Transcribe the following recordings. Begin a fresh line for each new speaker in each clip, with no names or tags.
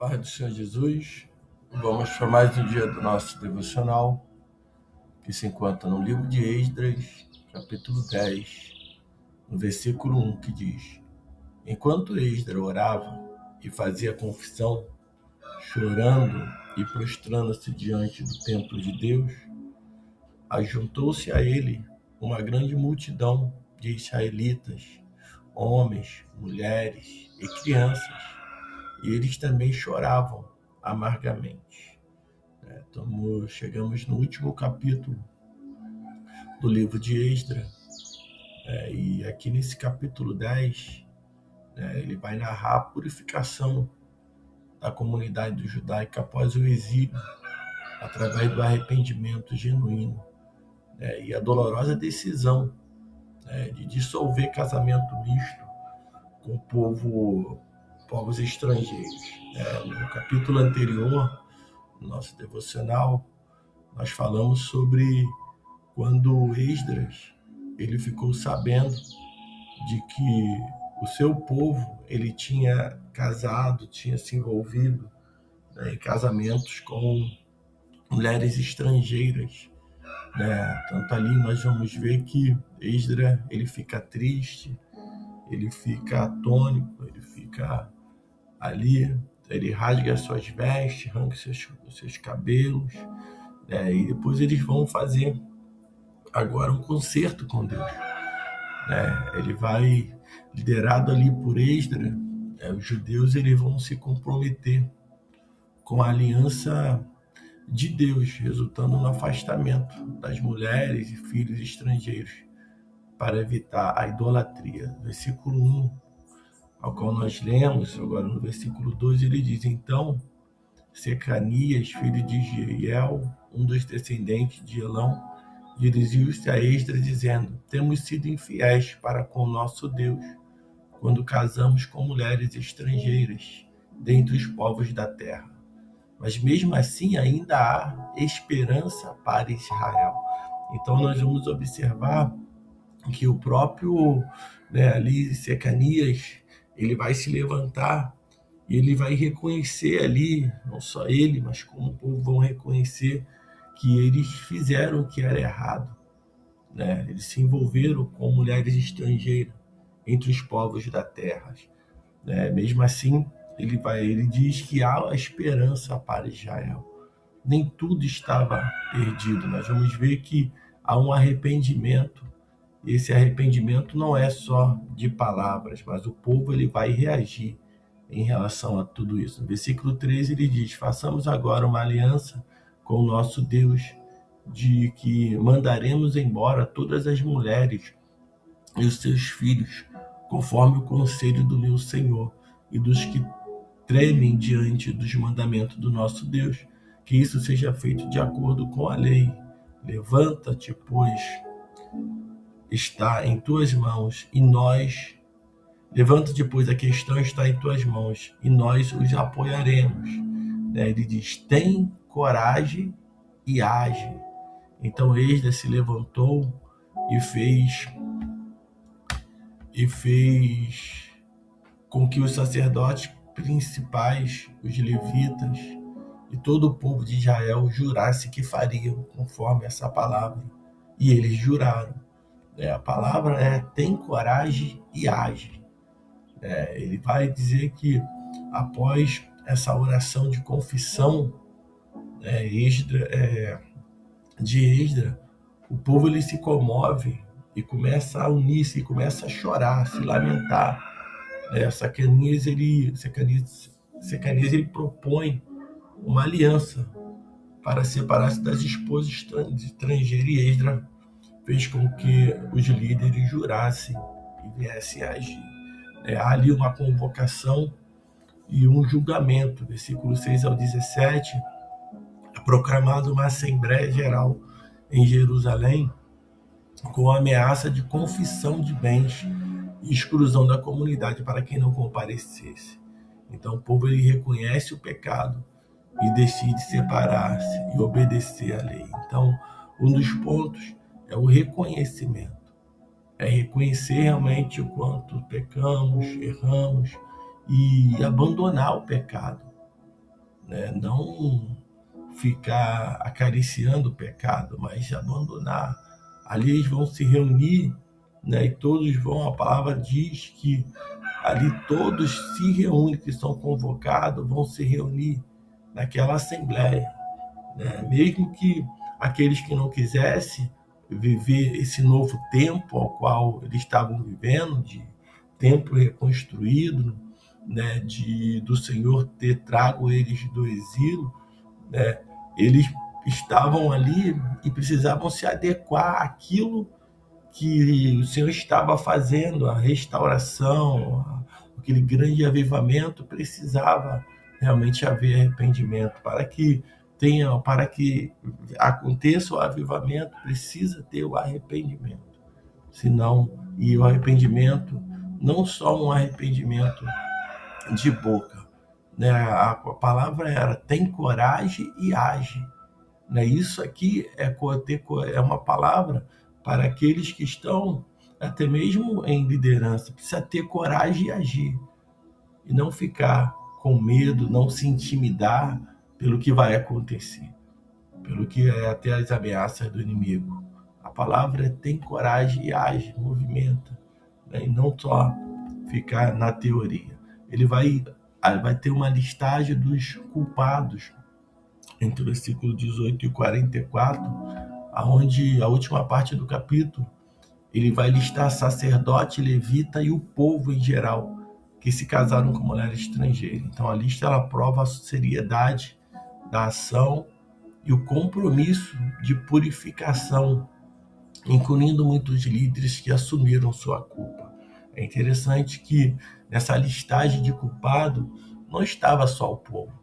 Pai do Senhor Jesus, vamos para mais um dia do nosso devocional, que se encontra no livro de Esdras, capítulo 10, no versículo 1, que diz: Enquanto Esdras orava e fazia confissão, chorando e prostrando-se diante do templo de Deus, ajuntou-se a ele uma grande multidão de israelitas, homens, mulheres e crianças, e eles também choravam amargamente. Chegamos no último capítulo do livro de Esdras, e aqui nesse capítulo 10, ele vai narrar a purificação da comunidade judaica após o exílio, através do arrependimento genuíno, e a dolorosa decisão de dissolver casamento misto com povos estrangeiros. No capítulo anterior, no nosso devocional, nós falamos sobre quando Esdras ele ficou sabendo de que o seu povo ele tinha casado, tinha se envolvido em casamentos com mulheres estrangeiras. Tanto ali nós vamos ver que Esdras ele fica triste, ele fica atônito, ele fica ali, ele rasga suas vestes, arranca os seus cabelos, e depois eles vão fazer agora um concerto com Deus. Ele vai, liderado ali por Esdras, os judeus eles vão se comprometer com a aliança de Deus, resultando no afastamento das mulheres e filhos estrangeiros, para evitar a idolatria. Versículo 1, ao qual nós lemos, agora no versículo 2, ele diz: Então Secanias, filho de Jeiel, um dos descendentes de Elão, dirigiu-se a Esdras dizendo: Temos sido infiéis para com nosso Deus, quando casamos com mulheres estrangeiras dentre os povos da terra. Mas mesmo assim ainda há esperança para Israel. Então nós vamos observar que o próprio ali Secanias, ele vai se levantar e ele vai reconhecer ali, não só ele, mas como o povo vão reconhecer que eles fizeram o que era errado. Eles se envolveram com mulheres estrangeiras entre os povos da terra. Mesmo assim, ele diz que há esperança para Israel. Nem tudo estava perdido. Nós vamos ver que há um arrependimento. Esse arrependimento não é só de palavras, mas o povo ele vai reagir em relação a tudo isso. No versículo 13 ele diz: Façamos agora uma aliança com o nosso Deus, de que mandaremos embora todas as mulheres e os seus filhos, conforme o conselho do meu Senhor e dos que tremem diante dos mandamentos do nosso Deus, que isso seja feito de acordo com a lei. Levanta-te, pois está em tuas mãos, e nós... Levanta-te, pois a questão está em tuas mãos, e nós os apoiaremos. Ele diz: tem coragem e age. Então Esdras se levantou e fez com que os sacerdotes principais, os levitas e todo o povo de Israel jurasse que fariam conforme essa palavra. E eles juraram. A palavra é: tem coragem e age. Ele vai dizer que após essa oração de confissão de Esdras, o povo ele se comove e começa a unir-se, começa a chorar, a se lamentar. Secanias ele propõe uma aliança para separar-se das esposas estrangeiras, e Esdras fez com que os líderes jurassem e viessem a agir. Há ali uma convocação e um julgamento. Versículo 6 ao 17, é proclamada uma Assembleia Geral em Jerusalém com a ameaça de confissão de bens e exclusão da comunidade para quem não comparecesse. Então o povo ele reconhece o pecado e decide separar-se e obedecer à lei. Então, um dos pontos é o reconhecimento. É reconhecer realmente o quanto pecamos, erramos, e abandonar o pecado. né? Não ficar acariciando o pecado, mas abandonar. Ali eles vão se reunir, né? E todos vão, a palavra diz que ali todos se reúnem, que são convocados, vão se reunir naquela assembleia, né? Mesmo que aqueles que não quisessem viver esse novo tempo ao qual eles estavam vivendo, de templo reconstruído, né, do Senhor ter trago eles do exílio, né, eles estavam ali e precisavam se adequar àquilo que o Senhor estava fazendo, a restauração, aquele grande avivamento, precisava realmente haver arrependimento para que aconteça o avivamento, precisa ter o arrependimento. Senão, e o arrependimento, não só um arrependimento de boca, né? A palavra era: tem coragem e age, né? Isso aqui é uma palavra para aqueles que estão até mesmo em liderança. Precisa ter coragem e agir, e não ficar com medo, não se intimidar pelo que vai acontecer, pelo que é até as ameaças do inimigo. A palavra é: tem coragem e age, movimenta, né? E não só ficar na teoria. Vai ter uma listagem dos culpados entre o versículo 18 e 44, aonde a última parte do capítulo, ele vai listar sacerdote, levita e o povo em geral que se casaram com mulher estrangeira. Então a lista, ela prova a seriedade da ação e o compromisso de purificação, incluindo muitos líderes que assumiram sua culpa. É interessante que nessa listagem de culpado não estava só o povo,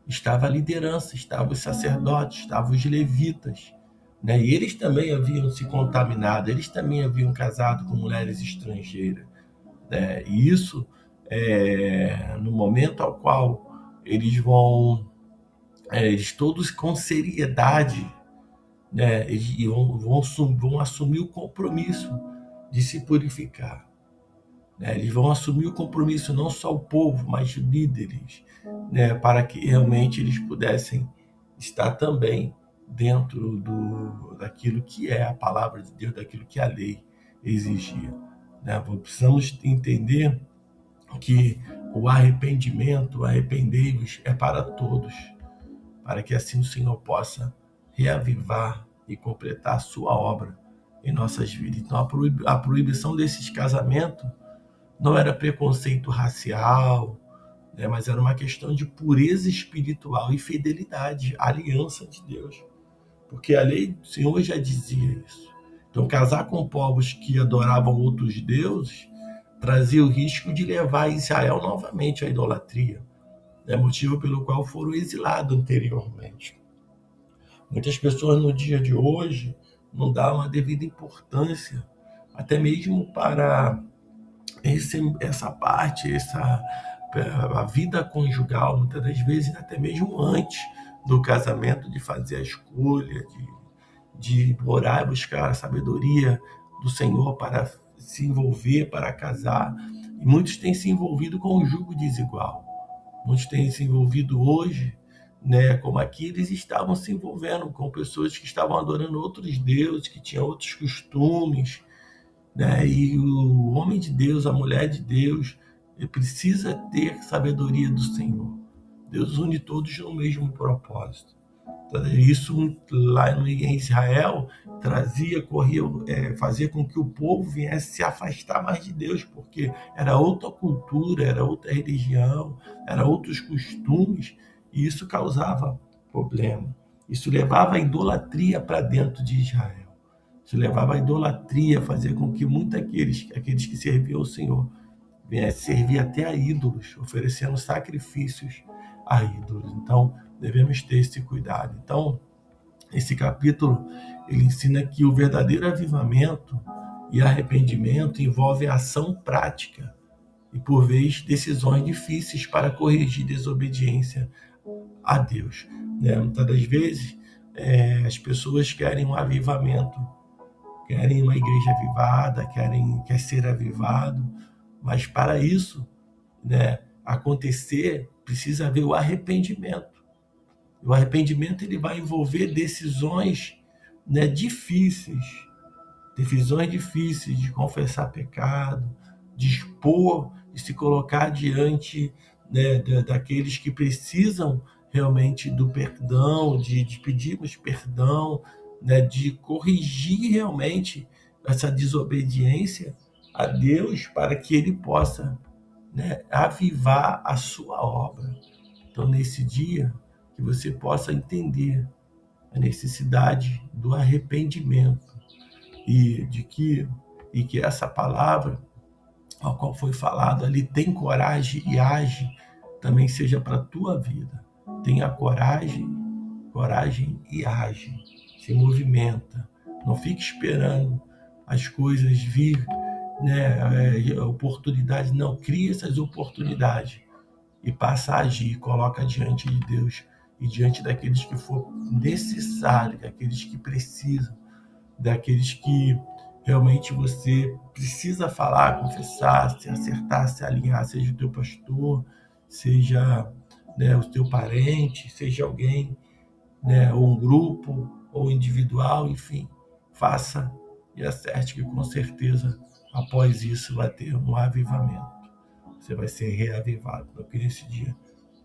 estava a liderança, estavam os sacerdotes, estavam os levitas, né? E eles também haviam se contaminado, eles também haviam casado com mulheres estrangeiras, né? E isso, no momento ao qual eles todos com seriedade, né? Eles vão assumir o compromisso de se purificar, né? Eles vão assumir o compromisso, não só o povo, mas líderes, né? Para que realmente eles pudessem estar também dentro daquilo que é a palavra de Deus, daquilo que a lei exigia, né? Precisamos entender que o arrependimento, arrependei-vos, é para todos, para que assim o Senhor possa reavivar e completar a sua obra em nossas vidas. Então a proibição desses casamentos não era preconceito racial, né, mas era uma questão de pureza espiritual e fidelidade à aliança de Deus, porque a lei do Senhor já dizia isso. Então casar com povos que adoravam outros deuses trazia o risco de levar Israel novamente à idolatria, né, motivo pelo qual foram exilados anteriormente. Muitas pessoas no dia de hoje não dão a devida importância, até mesmo para essa parte, a vida conjugal, muitas das vezes até mesmo antes do casamento, de fazer a escolha, de orar e buscar a sabedoria do Senhor para se envolver, para casar. E muitos têm se envolvido com o jugo desigual. Muitos têm se envolvido hoje, né, como aqui eles estavam se envolvendo com pessoas que estavam adorando outros deuses, que tinham outros costumes, né? E o homem de Deus, a mulher de Deus, ele precisa ter sabedoria do Senhor. Deus une todos no mesmo propósito. Então, isso lá em Israel fazia com que o povo viesse se afastar mais de Deus, porque era outra cultura, era outra religião, eram outros costumes, e isso causava problema. Isso levava a idolatria para dentro de Israel. Isso levava a idolatria, fazer com que muitos aqueles que serviam ao Senhor viessem servir até a ídolos, oferecendo sacrifícios a ídolos. Então, devemos ter esse cuidado. Então, esse capítulo, ele ensina que o verdadeiro avivamento e arrependimento envolve ação prática e, por vezes, decisões difíceis para corrigir desobediência a Deus, né? Muitas das vezes, as pessoas querem um avivamento, querem uma igreja avivada, quer ser avivado, mas para isso, né, acontecer, precisa haver o arrependimento. O arrependimento ele vai envolver decisões, né, difíceis de confessar pecado, de expor e se colocar diante, né, daqueles que precisam realmente do perdão, de pedirmos perdão, né, de corrigir realmente essa desobediência a Deus para que Ele possa, né, avivar a sua obra. Então, nesse dia, que você possa entender a necessidade do arrependimento e que essa palavra, a qual foi falado ali, tem coragem e age, também seja para a tua vida. Tenha coragem e age. Se movimenta. Não fique esperando as coisas vir, né, oportunidades. Não, cria essas oportunidades e passa a agir, coloca diante de Deus e diante daqueles que for necessário, daqueles que precisam, daqueles que realmente você precisa falar, confessar, se acertar, se alinhar, seja o teu pastor, seja, né, o teu parente, seja alguém, né, ou um grupo, ou individual, enfim, faça e acerte que com certeza após isso vai ter um avivamento. Você vai ser reavivado. Então, que nesse dia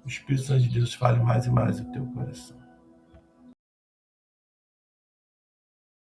o Espírito Santo de Deus fale mais e mais no teu coração.